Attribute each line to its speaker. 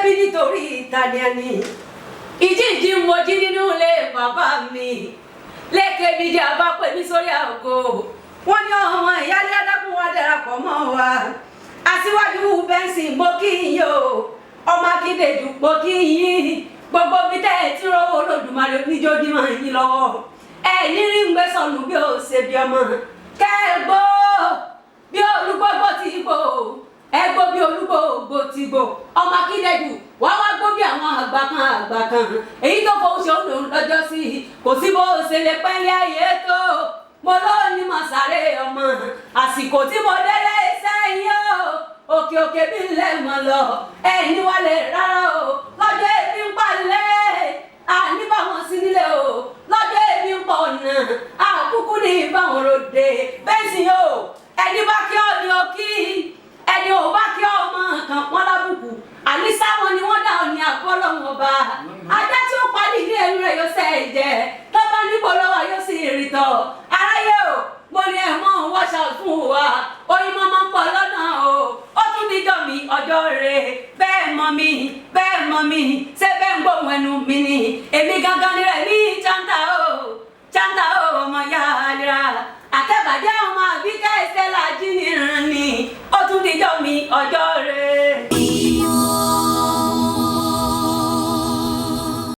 Speaker 1: bí nítorí ìtàníàní ìjíǹjí mo jí nínú ilé bàbá mi lẹ́kẹ̀ẹ́ mi jẹ́ àbá pè mí sórí àgọ́ wọ́n ní ọmọ ìyáálé adágún wa darapọ̀ mọ́ wa aṣíwájú bẹ́ńsì mo kí yín o ọmọ akíndéjú mo kí yín gbogbo bí tẹ́ ẹ tí rówó Olódùmarè níjójúmọ́ yín lọ́wọ́ ẹ nírí ń gbé sọnù bí ó ṣe bí ọmọ kẹ́gbó bí olúgbógbó ti gbó ẹgbó bí olúgbógbó ti gbó ọmọ akíndéjú wá gbó bí àwọn àgbà kan èyí tó fowó ṣe òun lọ́jọ́ sí kò sí bó ṣe lè pẹ́lẹ́ ayé tó mo lóní mo sáré ọmọ àsìkò tí mo délé sẹ́yìn o òkè bí lè mọ̀ lọ ẹ̀yìn wálé rárá o lọ́jọ́ ebi ń palẹ̀ àníbàwọn sí nílé o lọ́jọ́ ebi ń pọ̀ ọ̀nà àkúkú ní ìbáwọn ròde bẹ́ẹ̀ sì o ẹni bá kí ọ ní òkì ẹni ò bá kí ọmọ kan pọ́n lábùkù àníṣá wọn ni wọ́n dá ọ ní àbọ́lọ́wọ́n ọba ajá tí ó parí ní ẹnu rẹ̀ yóò sẹ́ ẹ̀jẹ̀ tó bá níbo lọ́wọ́ yóò sì rí tọ́ aráyé o mo ní ẹ̀ mọ́ wọ́ṣà fún wa oyin mọ́mọ́ ń bọ̀ lọ́nà o ó tún níjọ́ mi ọjọ́ rẹ̀ bẹ́ẹ̀ mọ́ mi ṣé bẹ́ẹ̀ ń gbóhùn ẹnu mi ni èmi gangan ni rẹ̀ ní chanta o ọmọ yára àtẹ̀bàjẹ́ ọmọ àbíkẹ́ ìṣẹ́lá jí nìran ni ó tún níjọ́ mi ọjọ́